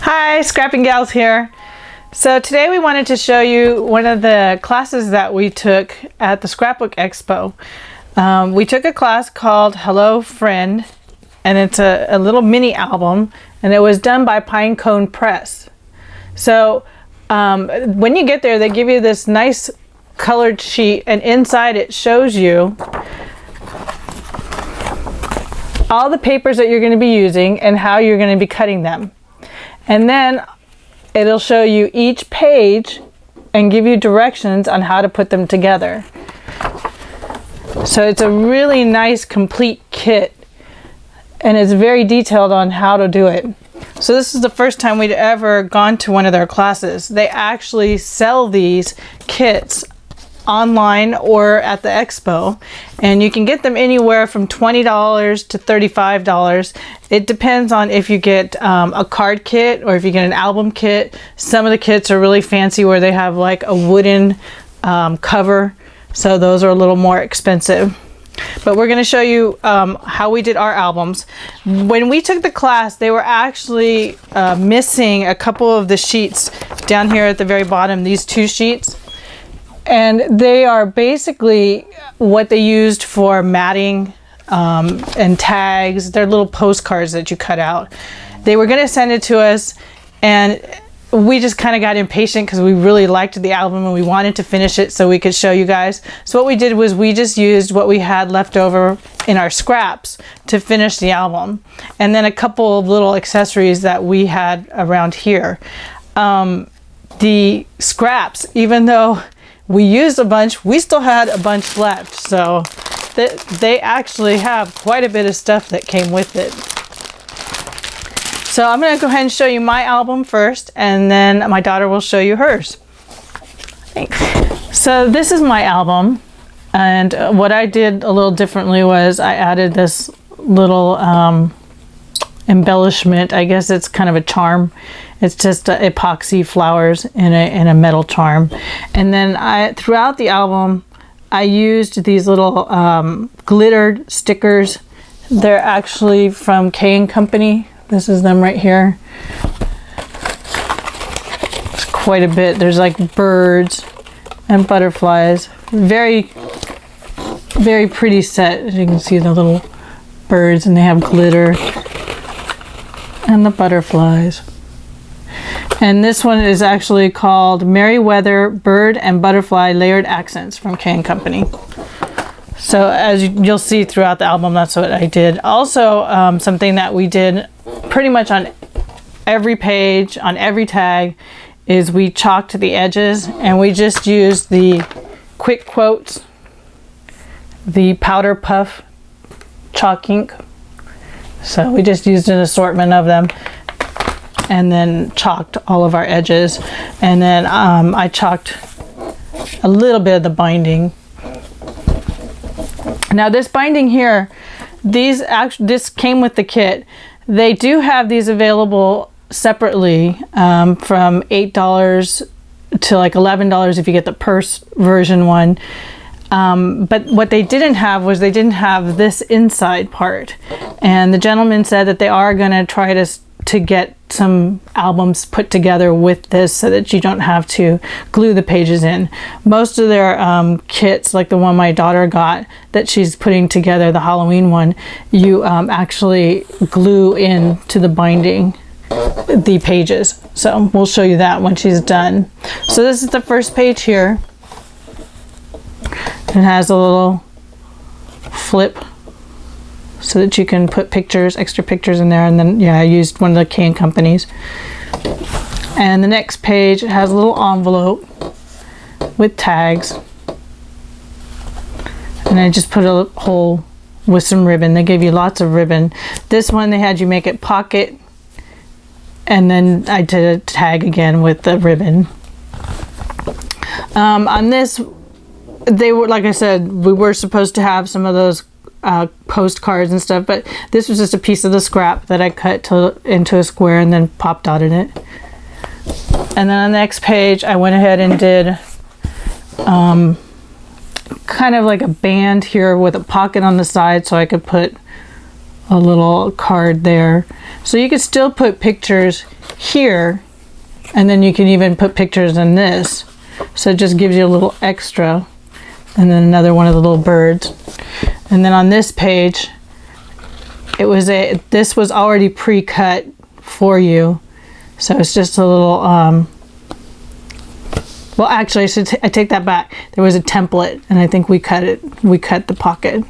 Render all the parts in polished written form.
Hi, Scrapping Gals here. So today we wanted to show you one of the classes that we took at the Scrapbook Expo. We took a class called Hello Friend, and it's a little mini album, and it was done by Pinecone-Press. So when you get there, they give you this nice colored sheet, and inside it shows you all the papers that you're going to be using and how you're going to be cutting them. And then it'll show you each page and give you directions on how to put them together. So it's a really nice complete kit, and it's very detailed on how to do it. So this is the first time we'd ever gone to one of their classes. They actually sell these kits online or at the expo, and you can get them anywhere from $20 to $35. It depends on if you get a card kit or if you get an album kit. Some of the kits are really fancy where they have like a wooden cover, so those are a little more expensive. But we're going to show you how we did our albums. When we took the class, they were actually missing a couple of the sheets down here at the very bottom, these two sheets. And they are basically what they used for matting and tags. They're little postcards that you cut out. They were going to send it to us, and we just kind of got impatient because we really liked the album and we wanted to finish it so we could show you guys. So what we did was we just used what we had left over in our scraps to finish the album, and then a couple of little accessories that we had around here. The scraps, even though we used a bunch, we still had a bunch left, so they actually have quite a bit of stuff that came with it. So I'm going to go ahead and show you my album first, and then my daughter will show you hers. Thanks. So this is my album, and what I did a little differently was I added this little embellishment. I guess it's kind of a charm. It's just epoxy flowers in a metal charm. And then throughout the album, I used these little glittered stickers. They're actually from K & Company. This is them right here. It's quite a bit. There's like birds and butterflies. Very, very pretty set. As you can see, the little birds, and they have glitter and the butterflies. And this one is actually called Merryweather Bird and Butterfly Layered Accents from K & Company. So as you'll see throughout the album, that's what I did. Also, something that we did pretty much on every page, on every tag, is we chalked the edges, and we just used the quick quotes, the powder puff chalk ink. So we just used an assortment of them, and then chalked all of our edges. And then I chalked a little bit of the binding. Now this binding here, this came with the kit. They do have these available separately from $8 to like $11 if you get the purse version one. But what they didn't have was they didn't have this inside part. And the gentleman said that they are going to try to get some albums put together with this so that you don't have to glue the pages in. Most of their kits, like the one my daughter got that she's putting together, the Halloween one, you actually glue in to the binding the pages. So we'll show you that when she's done. So this is the first page here. It has a little flip so that you can put pictures, extra pictures in there. And then, yeah, I used one of the K & Companies. And the next page, it has a little envelope with tags. And I just put a hole with some ribbon. They gave you lots of ribbon. This one, they had you make it pocket. And then I did a tag again with the ribbon. On this, they were, like I said, we were supposed to have some of those postcards and stuff, but this was just a piece of the scrap that I cut into a square and then pop dotted it. And then on the next page, I went ahead and did kind of like a band here with a pocket on the side so I could put a little card there. So you could still put pictures here, and then you can even put pictures in this. So it just gives you a little extra, and then another one of the little birds. And then on this page, this was already pre-cut for you. So it's just a little, well, actually, I take that back. There was a template, and I think we cut the pocket,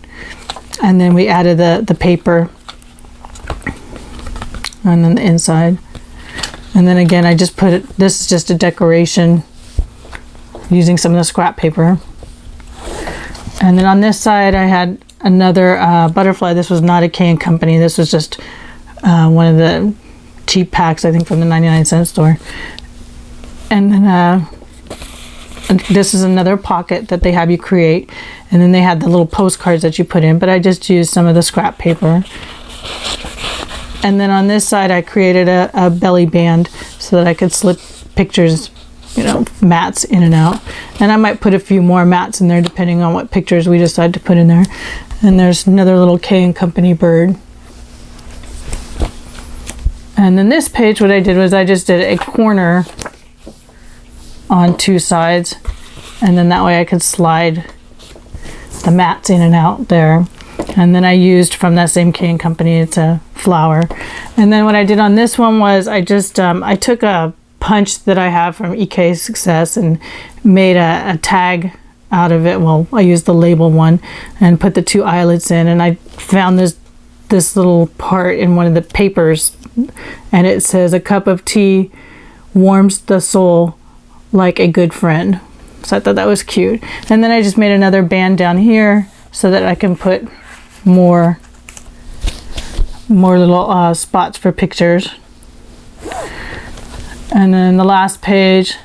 and then we added the paper, and then the inside. And then again, I just put it, this is just a decoration using some of the scrap paper. And then on this side, I had another butterfly. This was not a K & Company. This was just one of the cheap packs, I think, from the 99-cent store. And then this is another pocket that they have you create. And then they had the little postcards that you put in, but I just used some of the scrap paper. And then on this side, I created a belly band so that I could slip pictures, you know, mats in and out. And I might put a few more mats in there depending on what pictures we decide to put in there. And there's another little K & Company bird. And then this page, what I did was I just did a corner on two sides, and then that way I could slide the mats in and out there. And then I used from that same K & Company, it's a flower. And then what I did on this one was I just I took a punch that I have from EK Success and made a tag out of it. Well, I used the label one and put the two eyelets in, and I found this little part in one of the papers, and it says, "A cup of tea warms the soul like a good friend." So I thought that was cute. And then I just made another band down here so that I can put more little spots for pictures. And then the last page,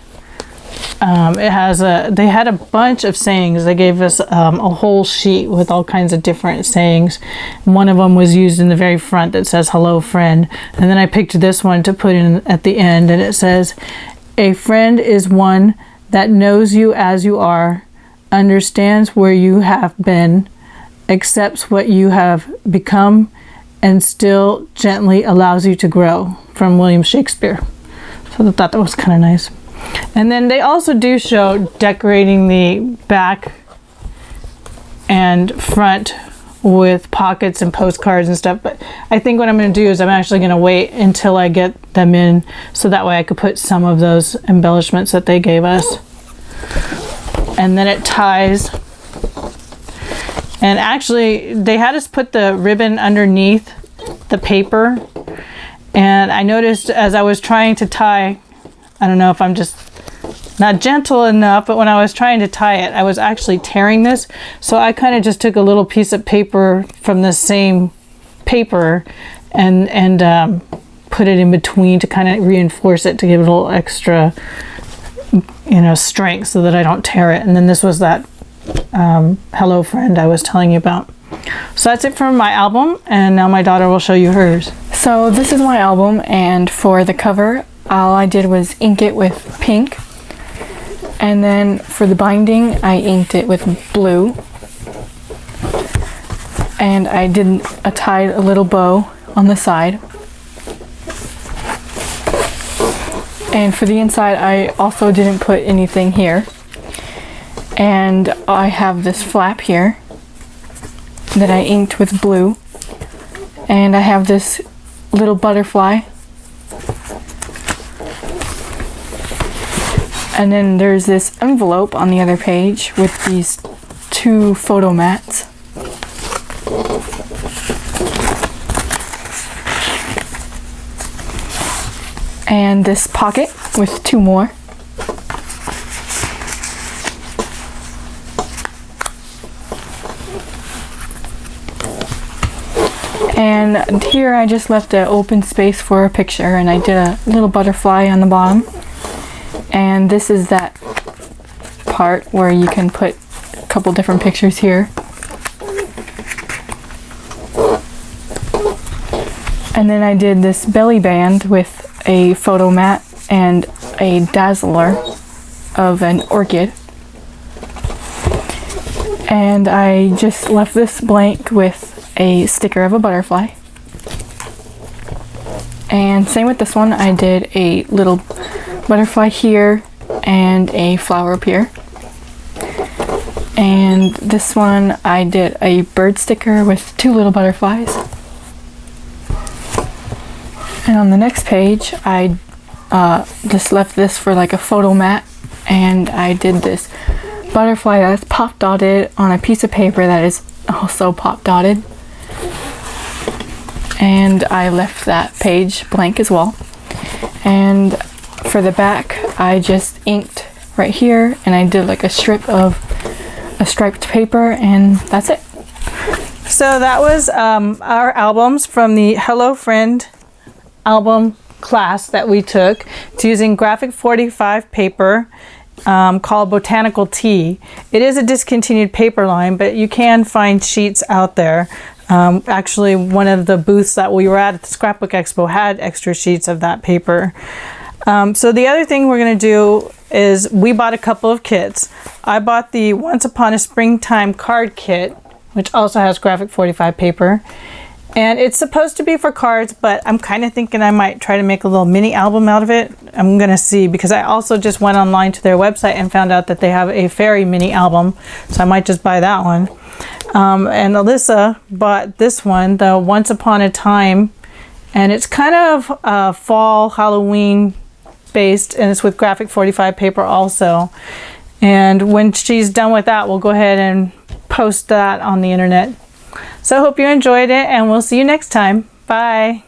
it has they had a bunch of sayings. They gave us a whole sheet with all kinds of different sayings. One of them was used in the very front that says, "Hello, friend." And then I picked this one to put in at the end, and it says, "A friend is one that knows you as you are, understands where you have been, accepts what you have become, and still gently allows you to grow." From William Shakespeare. So I thought that was kind of nice. And then they also do show decorating the back and front with pockets and postcards and stuff, but I think what I'm going to do is I'm actually going to wait until I get them in, so that way I could put some of those embellishments that they gave us. And then it ties, and actually they had us put the ribbon underneath the paper, and I noticed as I was trying to tie, I don't know if I'm just not gentle enough, but when I was trying to tie it, I was actually tearing this. So I kind of just took a little piece of paper from the same paper and put it in between to kind of reinforce it, to give it a little extra, you know, strength so that I don't tear it. And then this was that Hello Friend I was telling you about. So that's it for my album, and now my daughter will show you hers. So this is my album, and for the cover, all I did was ink it with pink. And then for the binding, I inked it with blue. And I tied a little bow on the side. And for the inside, I also didn't put anything here. And I have this flap here that I inked with blue. And I have this little butterfly. And then there's this envelope on the other page with these two photo mats. And this pocket with two more. And here I just left an open space for a picture, and I did a little butterfly on the bottom. And this is that part where you can put a couple different pictures here. And then I did this belly band with a photo mat and a dazzler of an orchid. And I just left this blank with a sticker of a butterfly. And same with this one, I did a little butterfly here and a flower up here. And this one I did a bird sticker with 2 little butterflies. And on the next page I just left this for like a photo mat, and I did this butterfly that's pop dotted on a piece of paper that is also pop dotted. And I left that page blank as well. And for the back I just inked right here, and I did like a strip of a striped paper, and that's it. So that was our albums from the Hello Friend album class that we took. It's using graphic 45 paper called Botanical Tea. It is a discontinued paper line, but you can find sheets out there. Actually, one of the booths that we were at the Scrapbook Expo had extra sheets of that paper. So the other thing we're going to do is we bought a couple of kits. I bought the Once Upon a Springtime card kit, which also has graphic 45 paper. And it's supposed to be for cards, but I'm kind of thinking I might try to make a little mini album out of it. I'm going to see, because I also just went online to their website and found out that they have a fairy mini album. So I might just buy that one. And Alyssa bought this one, the Once Upon a Time. And it's kind of fall Halloween based, and it's with graphic 45 paper also. And when she's done with that, we'll go ahead and post that on the internet. So I hope you enjoyed it, and we'll see you next time. Bye.